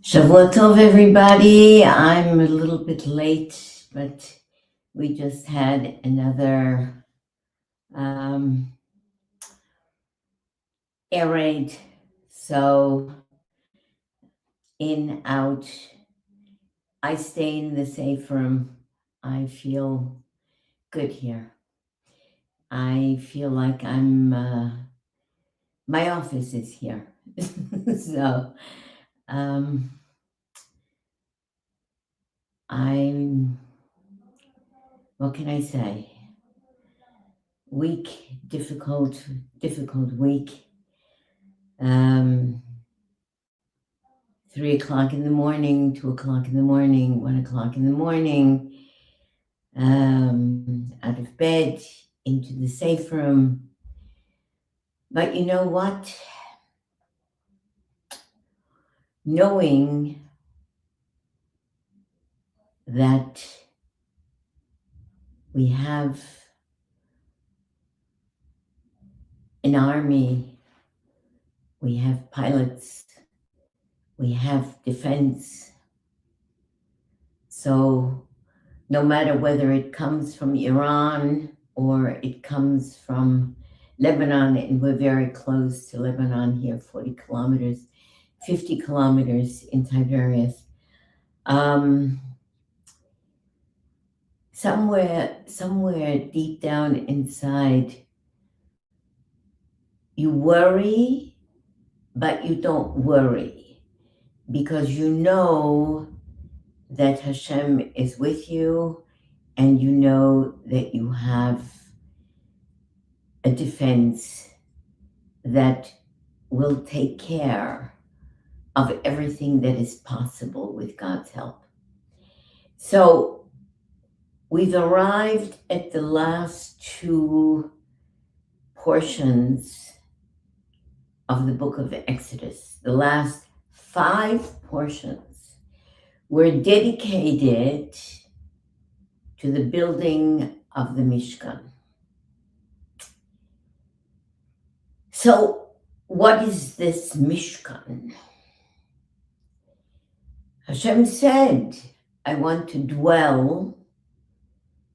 Shavua Tov, everybody. I'm a little bit late, but we just had another air raid. So in, out. I stay in the safe room. I feel good here. I feel like my office is here. So what can I say? Difficult week. 3 o'clock in the morning, 2 o'clock in the morning, 1 o'clock in the morning, out of bed, into the safe room. But you know what? Knowing that we have an army, we have pilots, we have defense. So no matter whether it comes from Iran or it comes from Lebanon, and we're very close to Lebanon here, 40 kilometers, 50 kilometers in Tiberias. Somewhere deep down inside, you worry, but you don't worry because you know that Hashem is with you and you know that you have a defense that will take care of everything that is possible with God's help. So we've arrived at the last 2 portions of the book of Exodus. The last 5 portions were dedicated to the building of the Mishkan. So what is this Mishkan? Hashem said, I want to dwell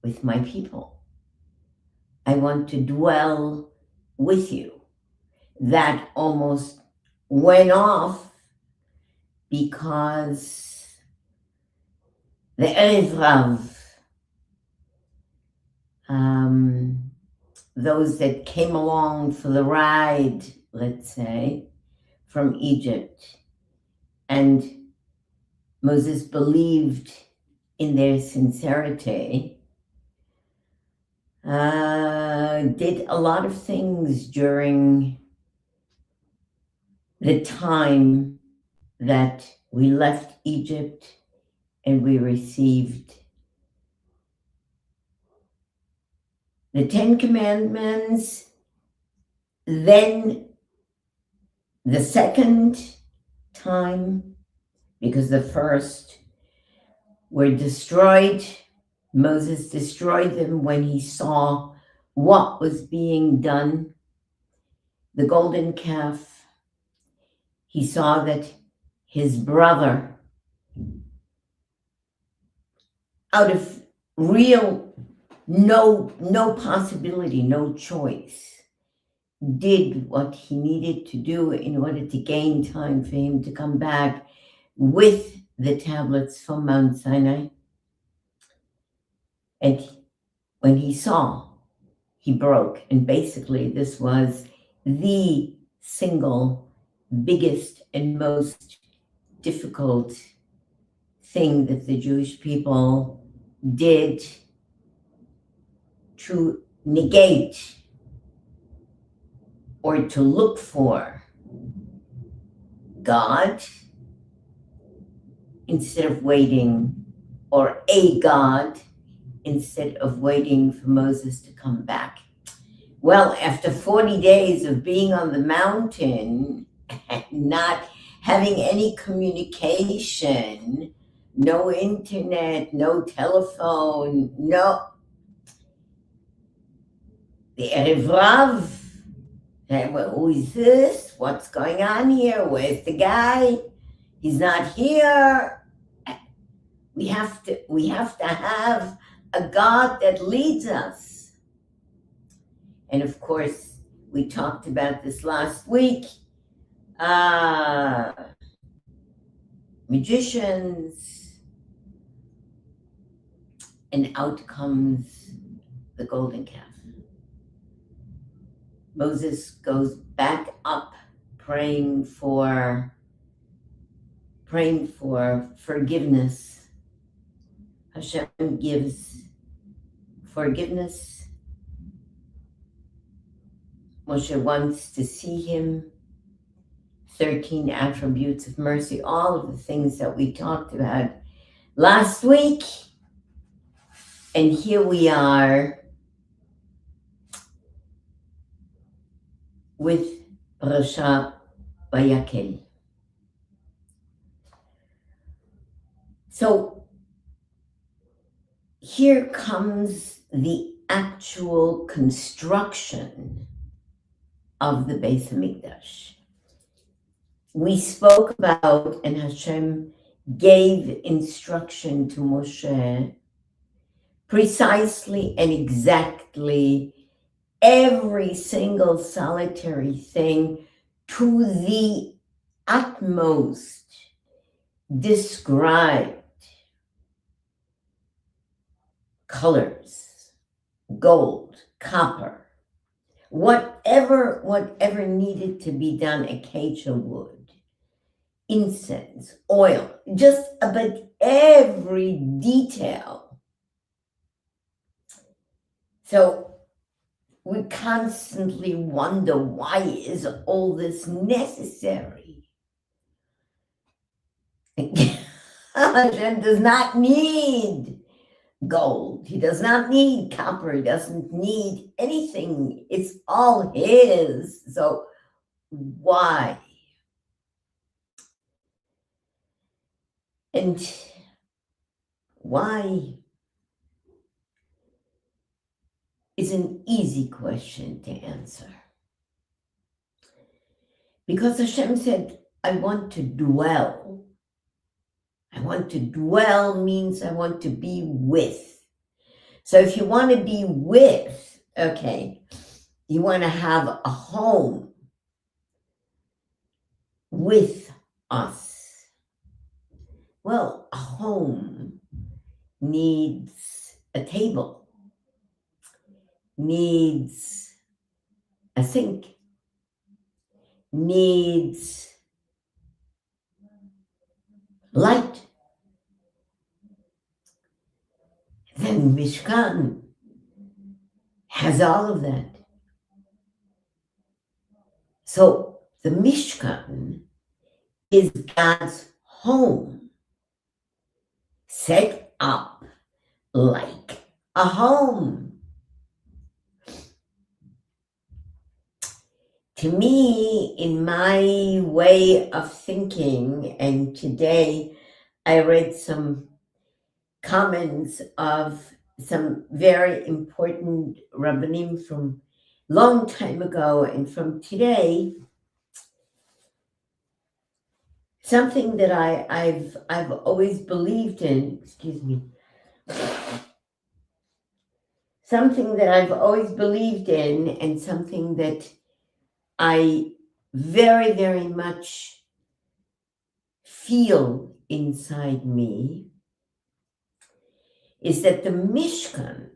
with my people. I want to dwell with you. That almost went off because the Erev Rav, those that came along for the ride, let's say, from Egypt, and Moses believed in their sincerity, did a lot of things during the time that we left Egypt and we received the 10 Commandments. Then the second time, because the first were destroyed, Moses destroyed them when he saw what was being done. The golden calf, he saw that his brother, out of real no possibility, no choice, did what he needed to do in order to gain time for him to come back with the tablets from Mount Sinai. And when he saw, he broke. And basically this was the single biggest and most difficult thing that the Jewish people did to negate or to look for God instead of waiting, or a God instead of waiting for Moses to come back. Well, after 40 days of being on the mountain and not having any communication, no internet, no telephone, no. The Erev Rav, well, who is this? What's going on here? Where's the guy? He's not here. We have to have a God that leads us. And of course, we talked about this last week. Magicians, and out comes the golden calf. Moses goes back up praying for forgiveness. Hashem gives forgiveness. Moshe wants to see him. 13 attributes of mercy, all of the things that we talked about last week. And here we are with Parashat Vayakel. So here comes the actual construction of the Beis Hamikdash. We spoke about, and Hashem gave instruction to Moshe precisely and exactly every single solitary thing to the utmost described. Colors, gold, copper, whatever needed to be done, acacia wood, incense, oil, just about every detail. So we constantly wonder, why is all this necessary? Hashem does not need gold. He does not need copper. He doesn't need anything. It's all his. So why? And why is an easy question to answer. Because Hashem said, I want to dwell. I want to dwell means I want to be with. So if you want to be with, okay, you want to have a home with us. Well, a home needs a table, needs a sink, needs light. Then MISHKAN has all of that. So the MISHKAN is God's home, set up like a home. To me, in my way of thinking, and today I read some comments of some very important rabbanim from long time ago and from today, something that I've always believed in, something that I've always believed in, and something that I very, very much feel inside me, is that the MISHKAN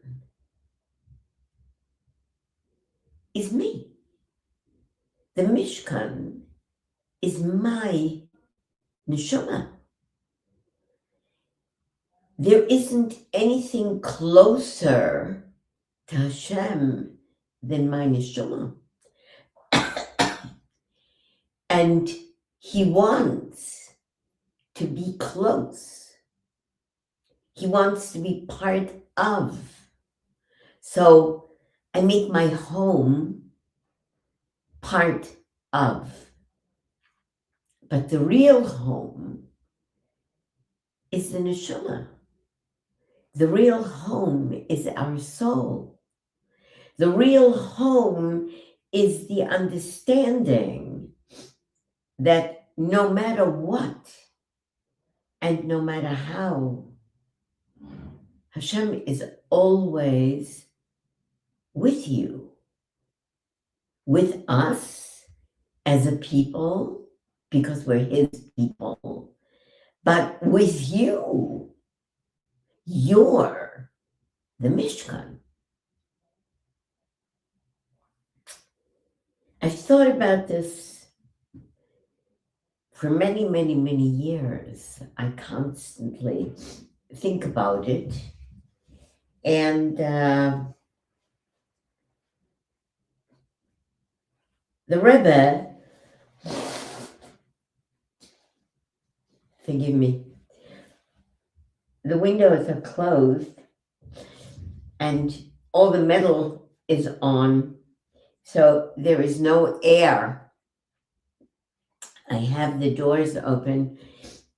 is me. The MISHKAN is my neshama. There isn't anything closer to Hashem than my neshama. And he wants to be close. He wants to be part of. So I make my home part of. But the real home is the neshama. The real home is our soul. The real home is the understanding that no matter what, And no matter how, Hashem is always with you, with us as a people, because we're his people, but with you, you're the Mishkan. I've thought about this for many, many, many years. I constantly think about it. And the Rebbe, forgive me, the windows are closed and all the metal is on, so there is no air. I have the doors open,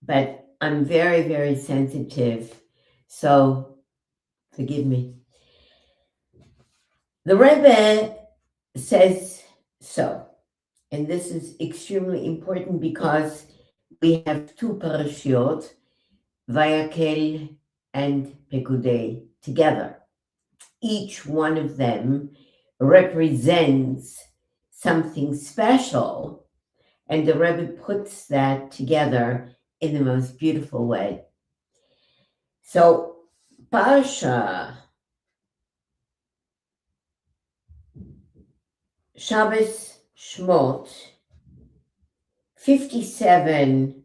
but I'm very, very sensitive, so forgive me. The Rebbe says so, and this is extremely important because we have two parashiot, Vayakel and Pekude, together. Each one of them represents something special, and the Rebbe puts that together in the most beautiful way. So, Parsha Shabbos Shmot 57,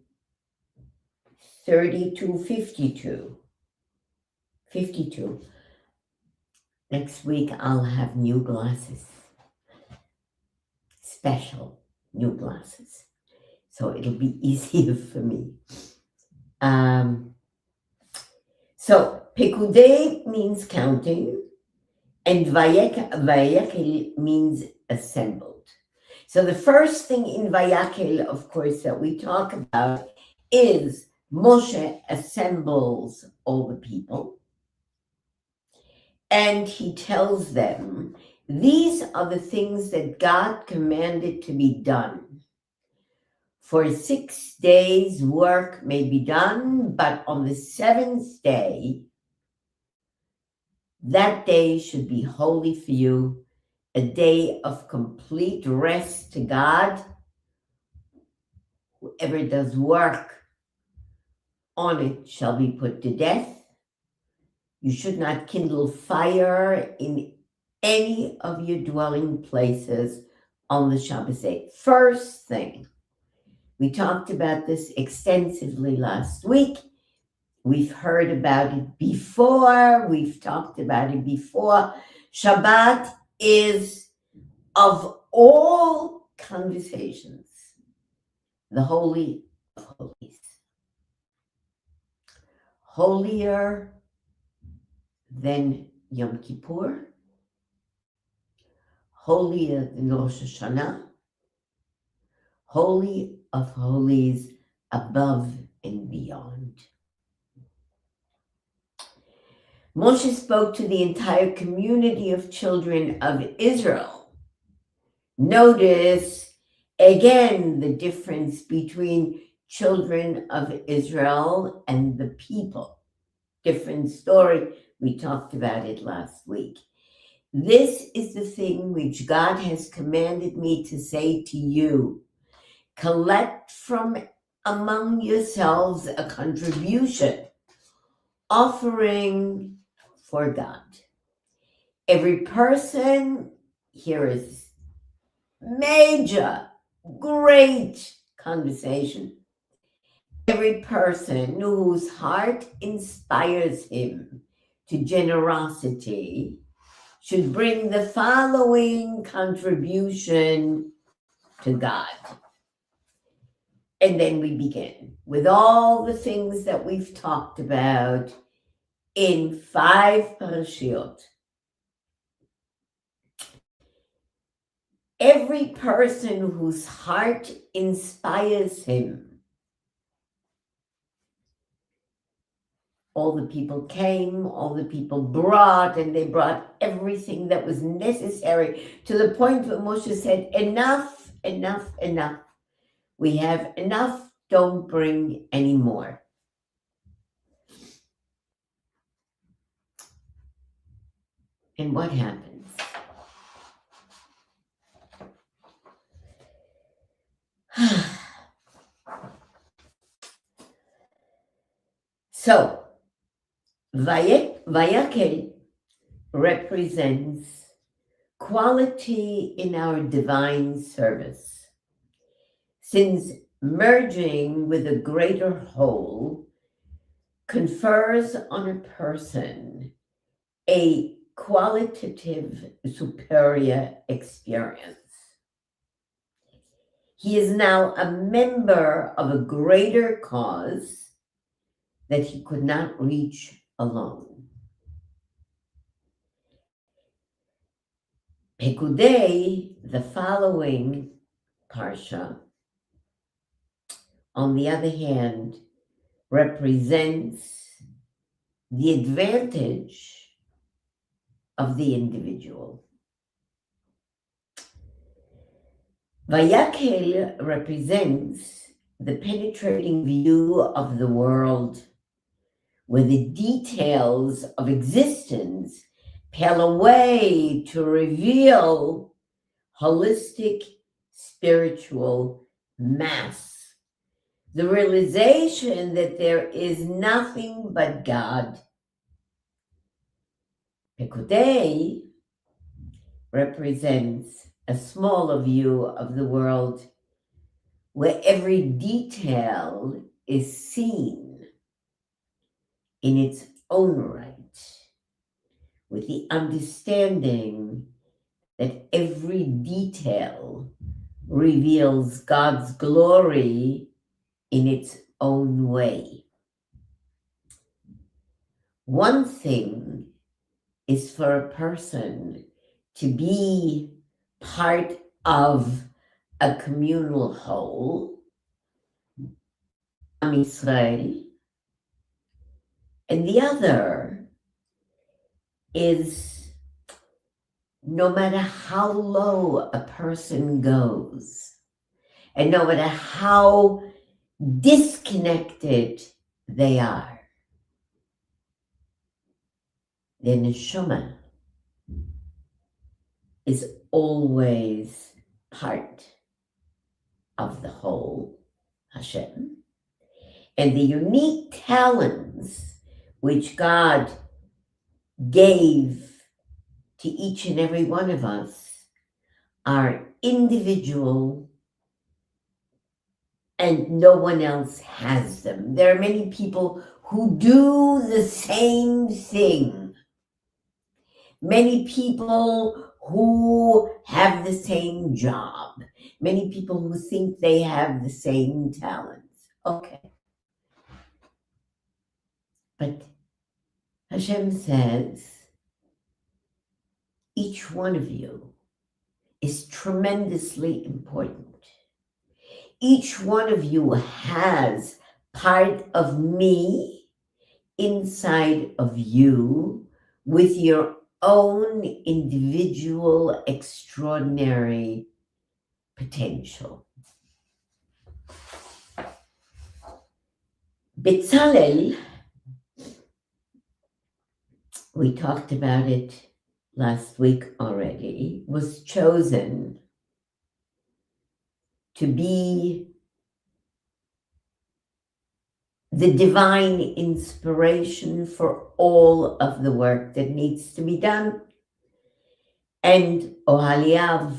32, 52. 52. Next week I'll have new glasses. Special new glasses. So it'll be easier for me. So Pekude means counting, and Vayakel means assembled. So the first thing in Vayakel, of course, that we talk about is Moshe assembles all the people, and he tells them, these are the things that God commanded to be done. For 6 days work may be done, but on the seventh day, that day should be holy for you, a day of complete rest to God. Whoever does work on it shall be put to death. You should not kindle fire in any of your dwelling places on the Shabbos day. First thing, we talked about this extensively last week. We've heard about it before. We've talked about it before. Shabbat is, of all conversations, the Holy of Holies. Holier than Yom Kippur, holier than Rosh Hashanah, Holy of Holies above and beyond. Moshe spoke to the entire community of children of Israel. Notice again the difference between children of Israel and the people. Different story. We talked about it last week. This is the thing which God has commanded me to say to you. Collect from among yourselves a contribution, offering for God. Every person, here is major, great conversation. Every person whose heart inspires him to generosity should bring the following contribution to God. And then we begin with all the things that we've talked about in 5 parashiot. Every person whose heart inspires him. All the people came, all the people brought, and they brought everything that was necessary, to the point where Moshe said, enough, enough, enough. We have enough, don't bring any more. And what happens? So, Vayakel represents quality in our divine service, since merging with a greater whole confers on a person a qualitative superior experience. He is now a member of a greater cause that he could not reach alone. Pekude, the following parsha, on the other hand, represents the advantage of the individual. Vayakel represents the penetrating view of the world, where the details of existence pale away to reveal holistic spiritual mass, the realization that there is nothing but God. Pekude represents a smaller view of the world, where every detail is seen in its own right, with the understanding that every detail reveals God's glory in its own way. One thing is for a person to be part of a communal whole, Israel, and the other is no matter how low a person goes, and no matter how disconnected they are, their neshama is always part of the whole, Hashem. And the unique talents which God gave to each and every one of us are individual, and no one else has them. There are many people who do the same thing. Many people who have the same job. Many people who think they have the same talents. Okay. But Hashem says, each one of you is tremendously important. Each one of you has part of me inside of you with your own individual extraordinary potential. Bezalel, we talked about it last week already, was chosen to be the divine inspiration for all of the work that needs to be done. And Ohaliav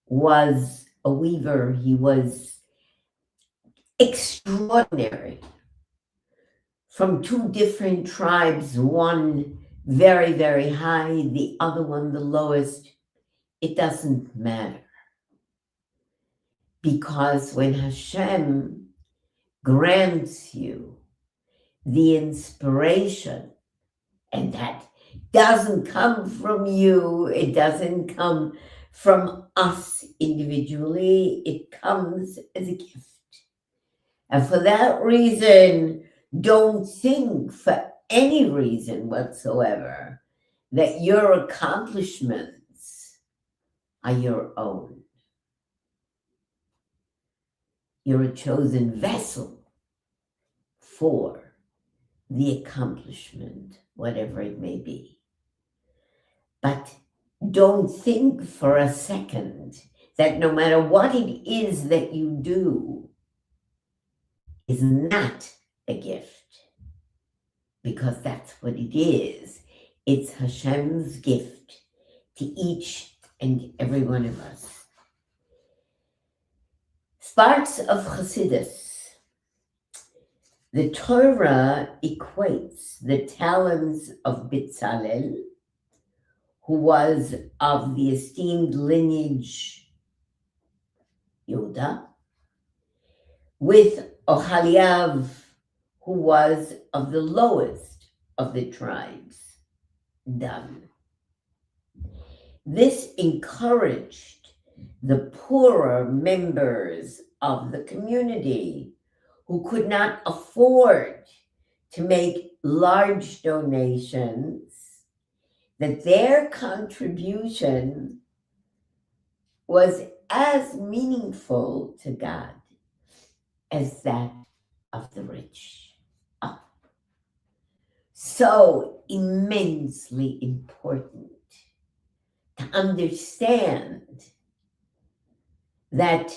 was a weaver. He was extraordinary. From two different tribes, one very, very high, the other one the lowest. It doesn't matter. Because when Hashem grants you the inspiration, and that doesn't come from you, it doesn't come from us individually, it comes as a gift. And for that reason, don't think for any reason whatsoever that your accomplishments are your own. You're a chosen vessel for the accomplishment, whatever it may be. But don't think for a second that no matter what it is that you do is not a gift, because that's what it is. It's Hashem's gift to each and every one of us. Sparks of Chassidus. The Torah equates the talents of Bezalel, who was of the esteemed lineage Yehuda, with Oholiav, who was of the lowest of the tribes, Dan. This encouraged the poorer members of the community who could not afford to make large donations, that their contribution was as meaningful to God as that of the rich. Oh, so immensely important to understand that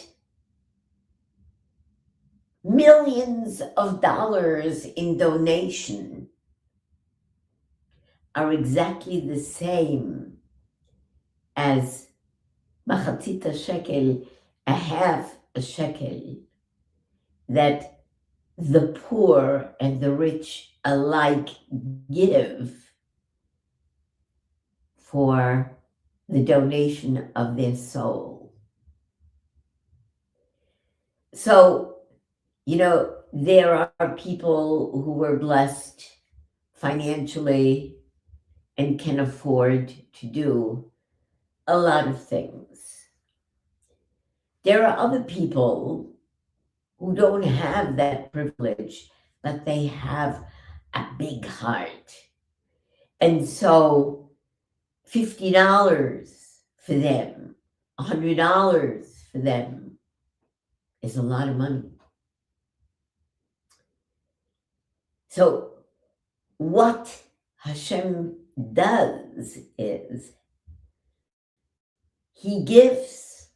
millions of dollars in donation are exactly the same as machatzita shekel, a half a shekel, that the poor and the rich alike give for the donation of their soul. So, there are people who were blessed financially and can afford to do a lot of things. There are other people who don't have that privilege, but they have a big heart. And so $50 for them, $100 for them is a lot of money. So what Hashem does is he gives,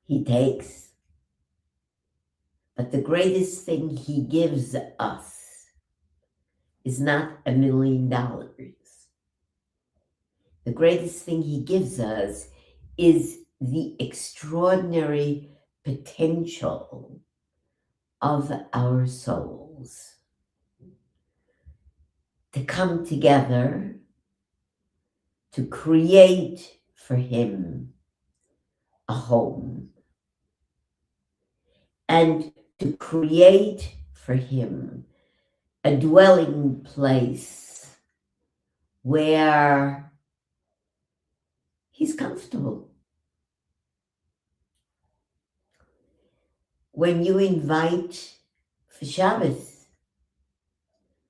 he takes, but the greatest thing he gives us is not $1 million. The greatest thing he gives us is the extraordinary potential of our souls to come together to create for him a home and to create for him a dwelling place where he's comfortable. When you invite for Shabbos,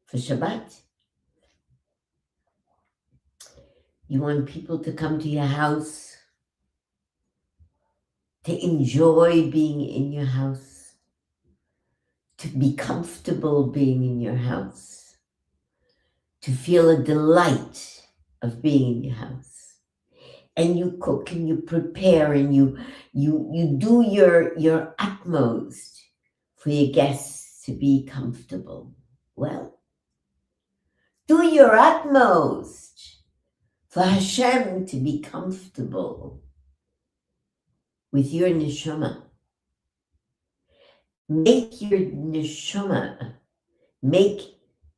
for Shabbat, you want people to come to your house, to enjoy being in your house, to be comfortable being in your house, to feel a delight of being in your house. And you cook and you prepare and you do your utmost for your guests to be comfortable. Well, do your utmost for Hashem to be comfortable with your neshama. Make your neshama, make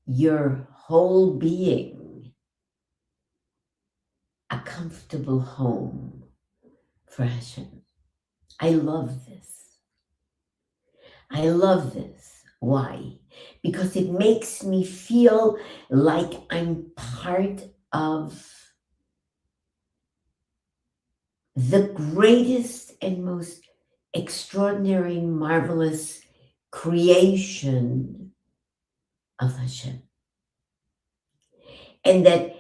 your whole being a comfortable home for Hashem. I love this. I love this. Why? Because it makes me feel like I'm part of the greatest and most extraordinary, marvelous creation of Hashem. And that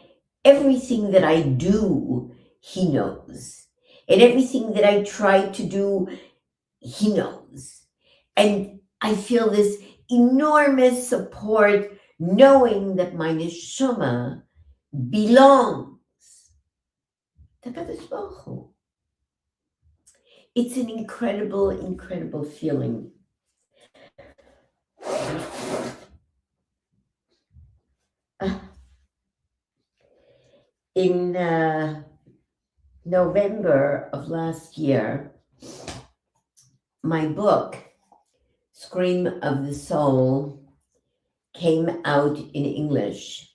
everything that I do, he knows. And everything that I try to do, he knows. And I feel this enormous support knowing that my neshama belongs to Kadosh Baruch Hu. It's an incredible, incredible feeling. In November of last year, my book, Scream of the Soul, came out in English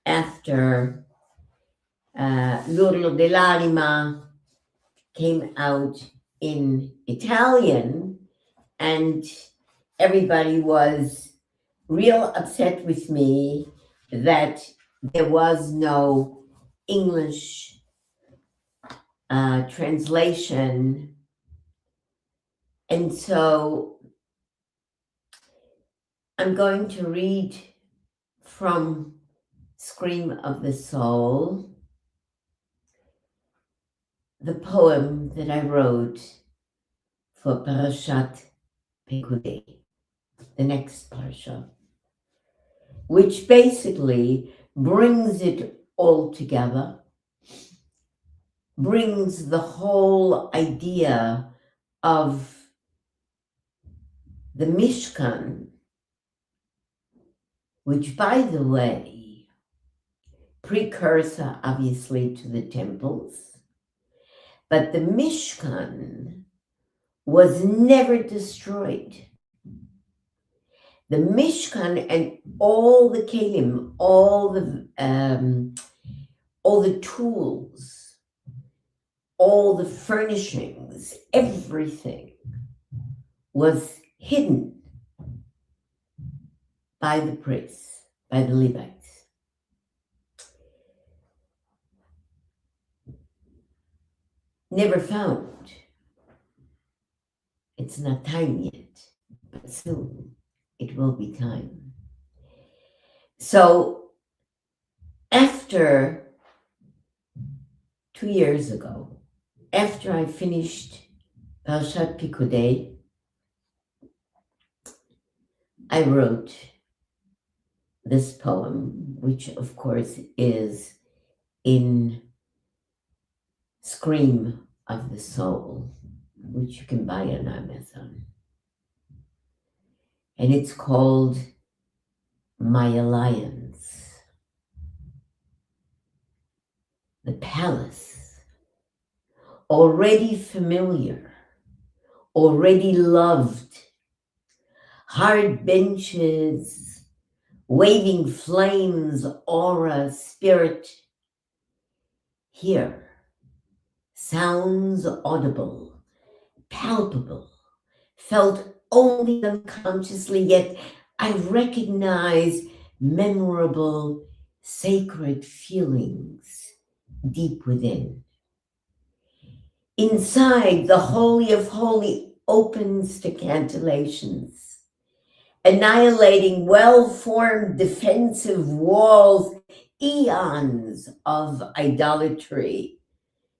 after L'Urlo dell'Anima came out in Italian, and everybody was real upset with me that there was no English translation. And so I'm going to read from Scream of the Soul, the poem that I wrote for Parashat Pekude, the next parsha, which basically brings it all together, brings the whole idea of the Mishkan, which, by the way, precursor obviously to the temples, but the Mishkan was never destroyed. The Mishkan and all the kelim, all the tools, all the furnishings, everything was hidden by the priests, by the Levites. Never found. It's not time yet, but soon it will be time. So after 2 years ago, after I finished Parashat Pekude, I wrote this poem, which of course is in Scream of the Soul, which you can buy on Amazon. And it's called My Alliance. The palace, already familiar, already loved, hard benches, waving flames, aura, spirit. Here, sounds audible, palpable, felt only unconsciously, yet I recognize memorable, sacred feelings deep within. Inside, the Holy of Holy opens to cantillations, annihilating well-formed defensive walls, eons of idolatry,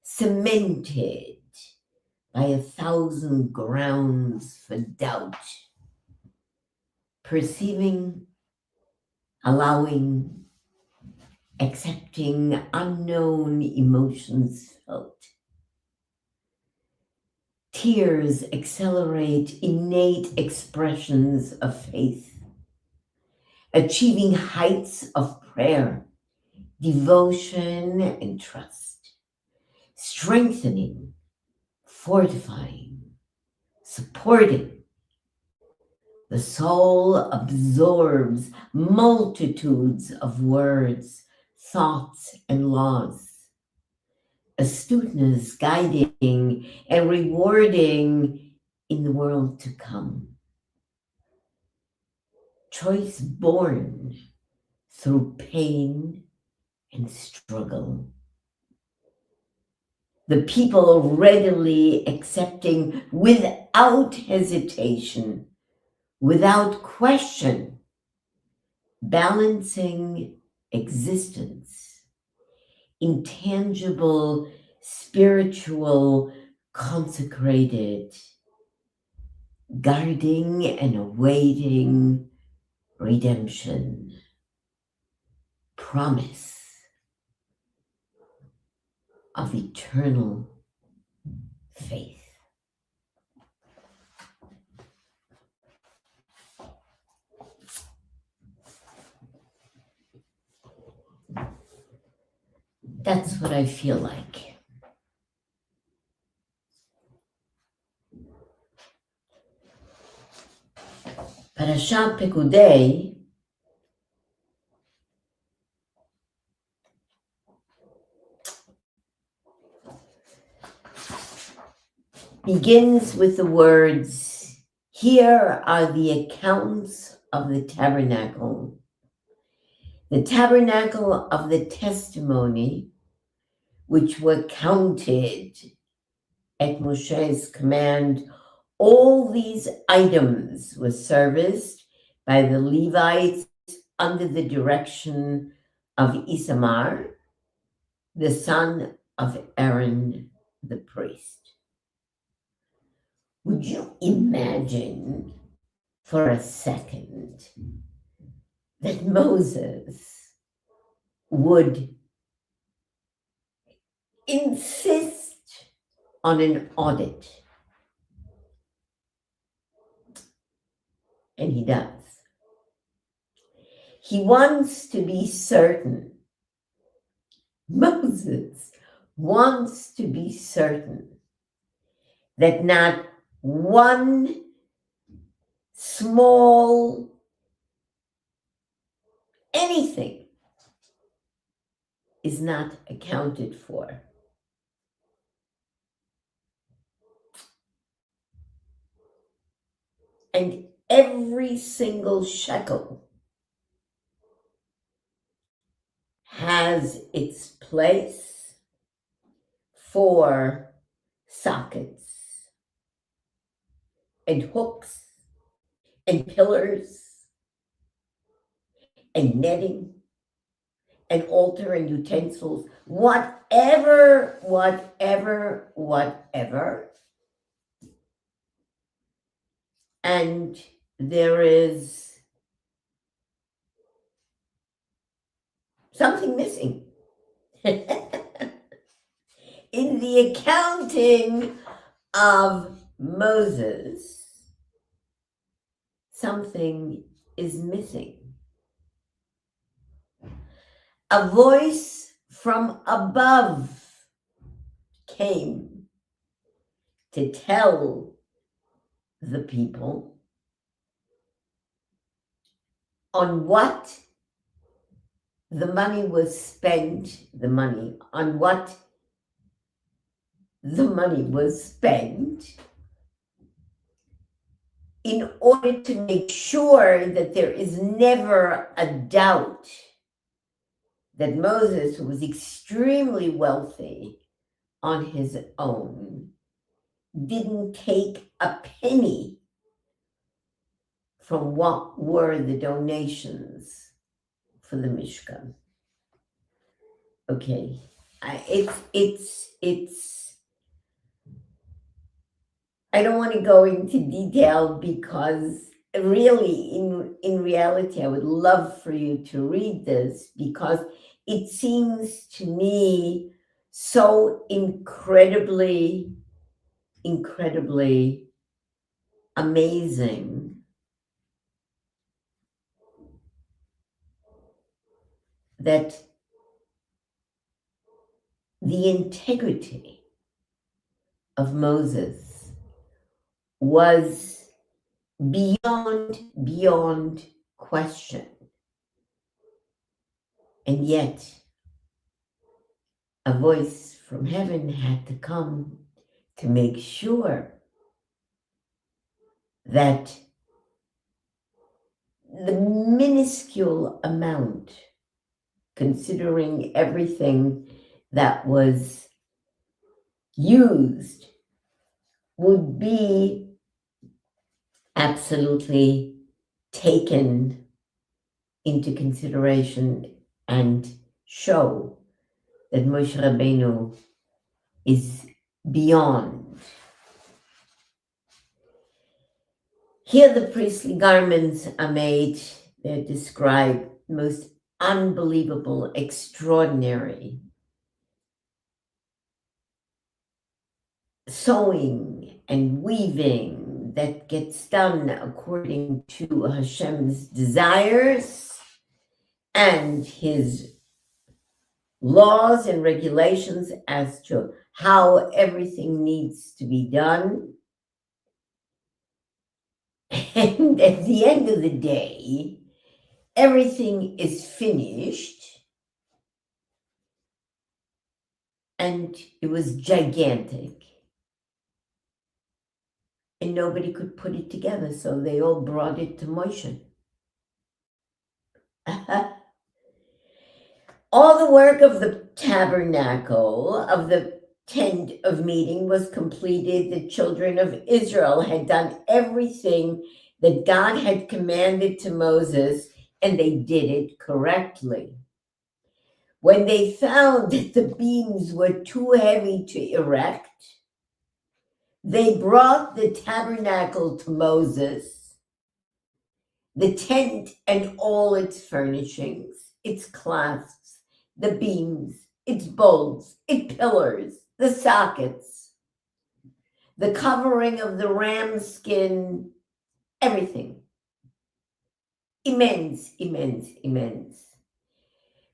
cemented by 1,000 grounds for doubt, perceiving, allowing, accepting unknown emotions felt. Tears accelerate innate expressions of faith, achieving heights of prayer, devotion, and trust, strengthening, fortifying, supporting. The soul absorbs multitudes of words, thoughts, and laws. Astuteness guiding and rewarding in the world to come. Choice born through pain and struggle. The people readily accepting without hesitation, without question, balancing existence, intangible, spiritual, consecrated, guarding and awaiting redemption, promise, of eternal faith. That's what I feel like. Parashat Pekude begins with the words, "Here are the accounts of the tabernacle of the testimony, which were counted at Moshe's command. All these items were serviced by the Levites under the direction of Isamar, the son of Aaron the priest." Would you imagine for a second that Moses would insist on an audit? And he does. He wants to be certain. Moses wants to be certain that not one small anything is not accounted for. And every single shekel has its place for sockets and hooks and pillars and netting and altar and utensils, whatever. And there is something missing. In the accounting of Moses, something is missing. A voice from above came to tell the people on what the money was spent, on what the money was spent, in order to make sure that there is never a doubt that Moses, who was extremely wealthy on his own, didn't take a penny from what were the donations for the Mishkan. Okay, it's. I don't want to go into detail because really, in reality, I would love for you to read this because it seems to me so incredibly amazing that the integrity of Moses was beyond question. And yet, a voice from heaven had to come to make sure that the minuscule amount, considering everything that was used, would be absolutely taken into consideration and show that Moshe Rabbeinu is beyond. Here the priestly garments are made, they're described, most unbelievable, extraordinary sewing and weaving that gets done according to Hashem's desires and his laws and regulations as to how everything needs to be done. And at the end of the day, everything is finished, and it was gigantic. And nobody could put it together, so they all brought it to Moshe. All the work of the tabernacle, of the tent of meeting, was completed. The children of Israel had done everything that God had commanded to Moses, and they did it correctly. When they found that the beams were too heavy to erect, they brought the tabernacle to Moses, the tent and all its furnishings, its clasps, the beams, its bolts, its pillars, the sockets, the covering of the ram's skin, everything. Immense, immense, immense.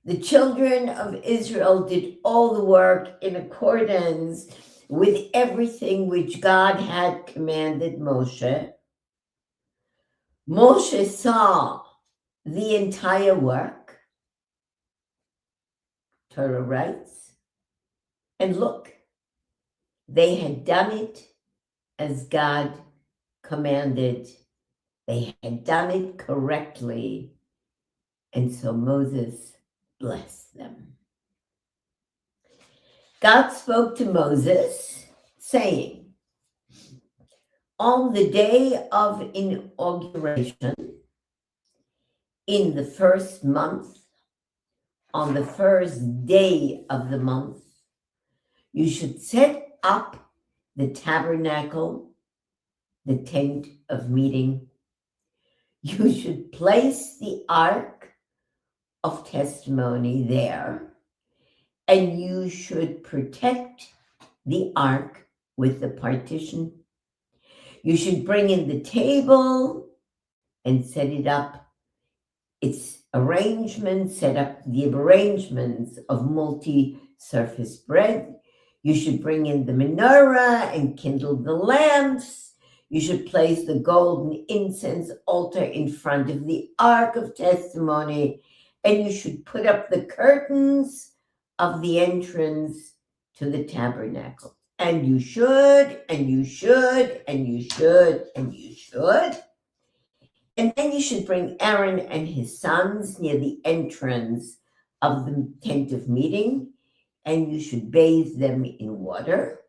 The children of Israel did all the work in accordance with everything which God had commanded Moshe. Moshe saw the entire work, Torah writes, and look, they had done it as God commanded. They had done it correctly, and so Moses blessed them. God spoke to Moses, saying, on the day of inauguration, in the first month, on the first day of the month, you should set up the tabernacle, the tent of meeting. You should place the ark of testimony there, and you should protect the ark with the partition. You should bring in the table and set it up, its arrangement, set up the arrangements of multi-surface bread. You should bring in the menorah and kindle the lamps. You should place the golden incense altar in front of the ark of testimony, and you should put up the curtains of the entrance to the tabernacle. And you should, and you should, and you should, and you should. And then you should bring Aaron and his sons near the entrance of the tent of meeting, and you should bathe them in water.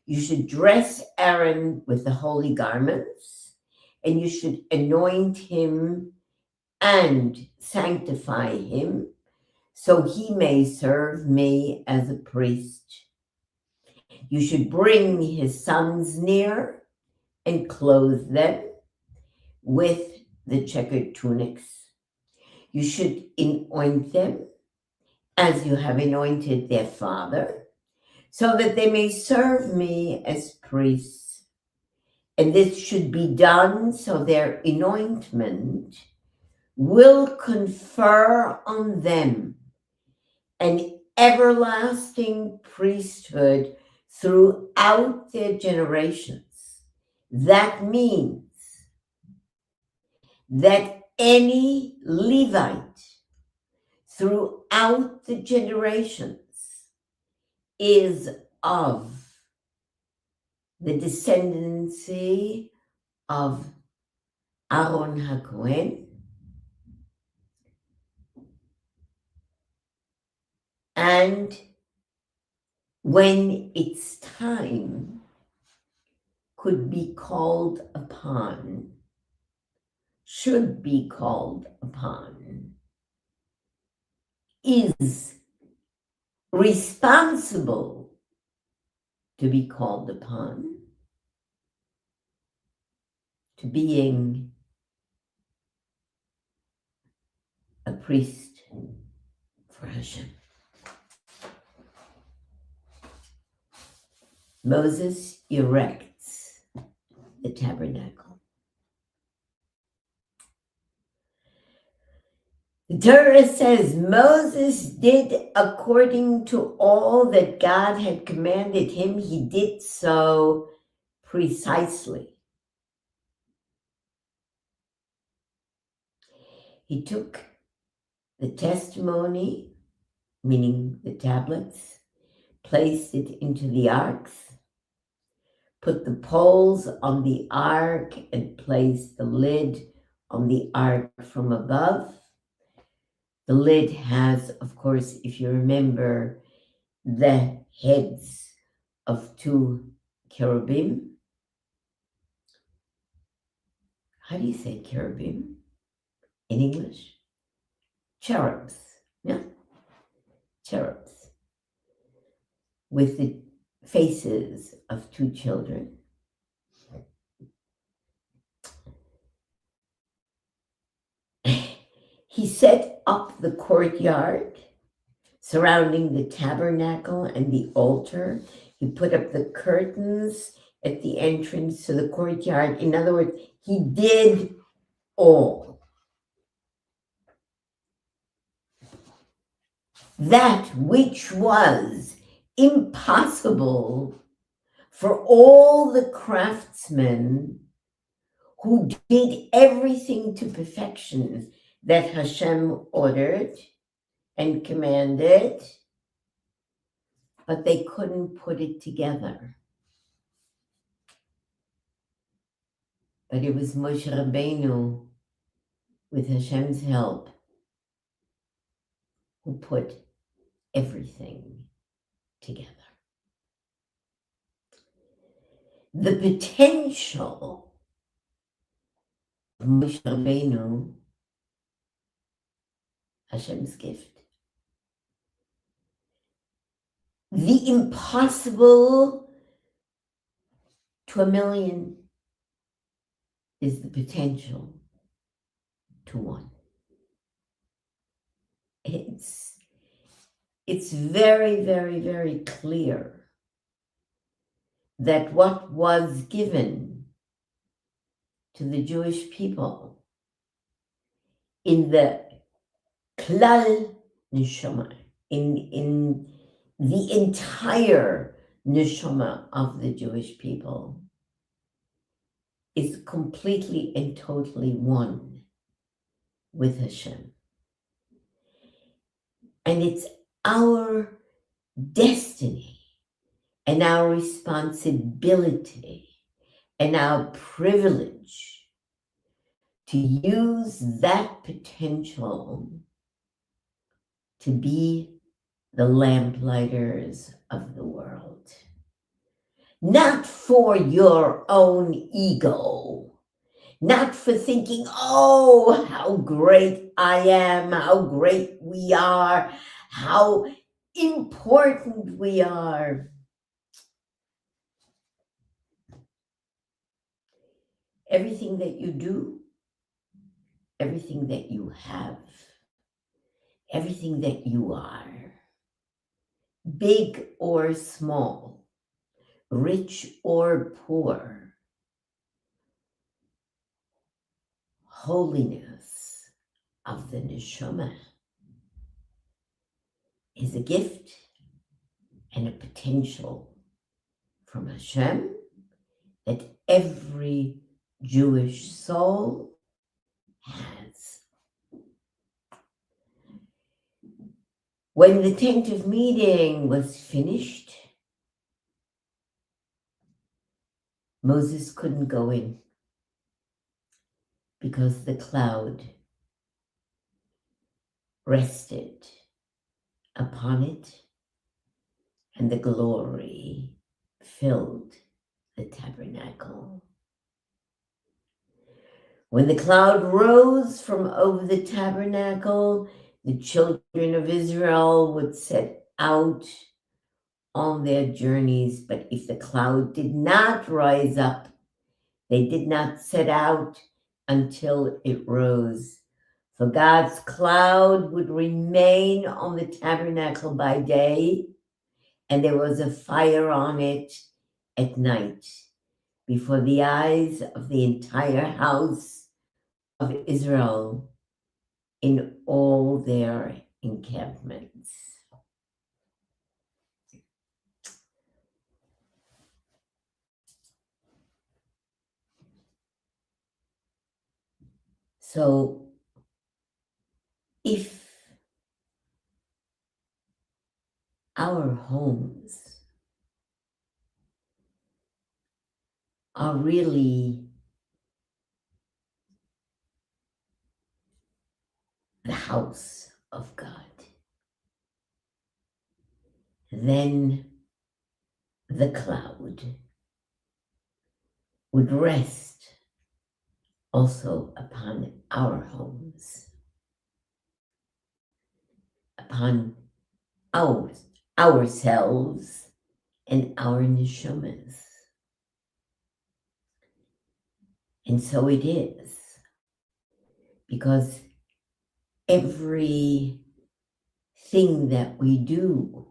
You should dress Aaron with the holy garments, and you should anoint him and sanctify him, so he may serve me as a priest. You should bring his sons near and clothe them with the checkered tunics. You should anoint them as you have anointed their father, so that they may serve me as priests. And this should be done so their anointment will confer on them an everlasting priesthood throughout their generations. That means that any Levite throughout the generations is of the descendancy of Aaron HaKohen, and when it's time, could be called upon, should be called upon, is responsible to be called upon, to being a priest for Hashem. Moses erects the tabernacle. The Torah says Moses did according to all that God had commanded him. He did so precisely. He took the testimony, meaning the tablets, placed it into the arks, put the poles on the ark, and placed the lid on the ark from above. The lid has, of course, if you remember, the heads of two cherubim. How do you say cherubim in English? Cherubs, yeah? Cherubs. With the faces of two children. He set up the courtyard surrounding the tabernacle and the altar. He put up the curtains at the entrance to the courtyard. In other words, he did all. That which was impossible for all the craftsmen who did everything to perfection that Hashem ordered and commanded, but they couldn't put it together. But it was Moshe Rabbeinu, with Hashem's help, who put everything together. The potential of Moshe Rabbeinu, Hashem's gift. The impossible to a million is the potential to one. It's very, very, very clear that what was given to the Jewish people in the klal neshama, in the entire neshama of the Jewish people, is completely and totally one with Hashem. And it's our destiny and our responsibility and our privilege to use that potential to be the lamplighters of the world. Not for your own ego, not for thinking, oh, how great I am, how great we are, how important we are. Everything that you do, everything that you have, everything that you are, big or small, rich or poor, holiness of the neshama is a gift and a potential from Hashem that every Jewish soul has. When the tent of meeting was finished, Moses couldn't go in because the cloud rested upon it and the glory filled the tabernacle. When the cloud rose from over the tabernacle, the children of Israel would set out on their journeys, but if the cloud did not rise up, they did not set out until it rose. For God's cloud would remain on the tabernacle by day, and there was a fire on it at night before the eyes of the entire house of Israel in all their encampments. So if our homes are really the house of God, then the cloud would rest also upon our homes, upon ourselves and our neshamas. And so it is, because everything that we do,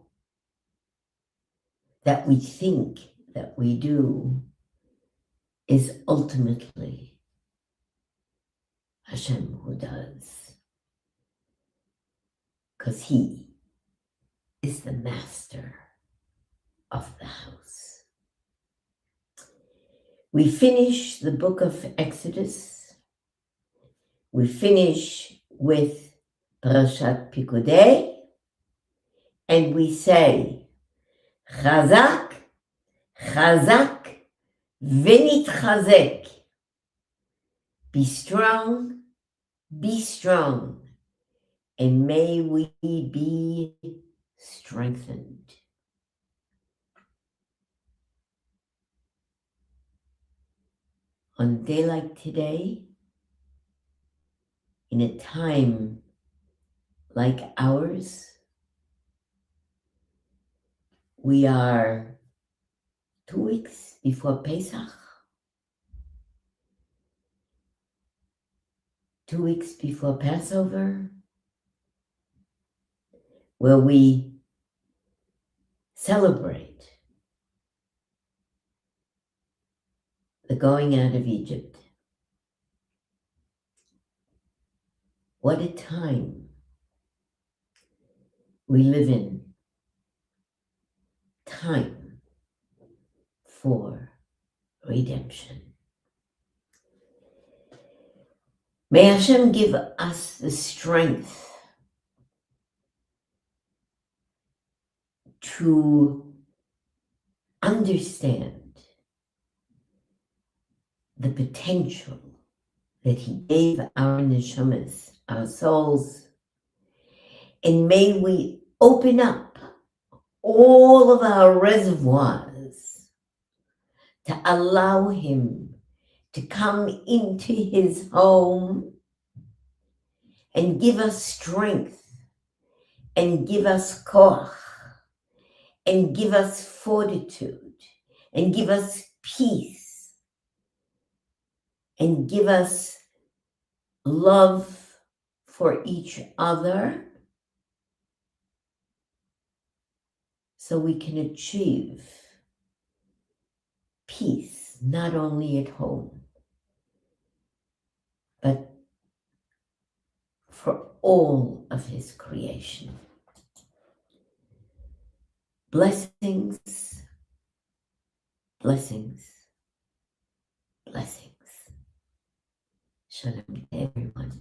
that we think that we do, is ultimately Hashem who does, because He is the master of the house. We finish the book of Exodus. We finish with Parashat Pekude, and we say, Chazak, Chazak, Venitchazek. Be strong, and may we be strengthened. On a day like today, in a time like ours, we are 2 weeks before Pesach, 2 weeks before Passover, where we celebrate the going out of Egypt. What a time we live in. Time for redemption. May Hashem give us the strength to understand the potential that He gave our neshamas, our souls, and may we open up all of our reservoirs to allow Him to come into His home and give us strength and give us koach and give us fortitude and give us peace and give us love for each other, so we can achieve peace, not only at home, but for all of His creation. Blessings, blessings, blessings. Shalom to everyone.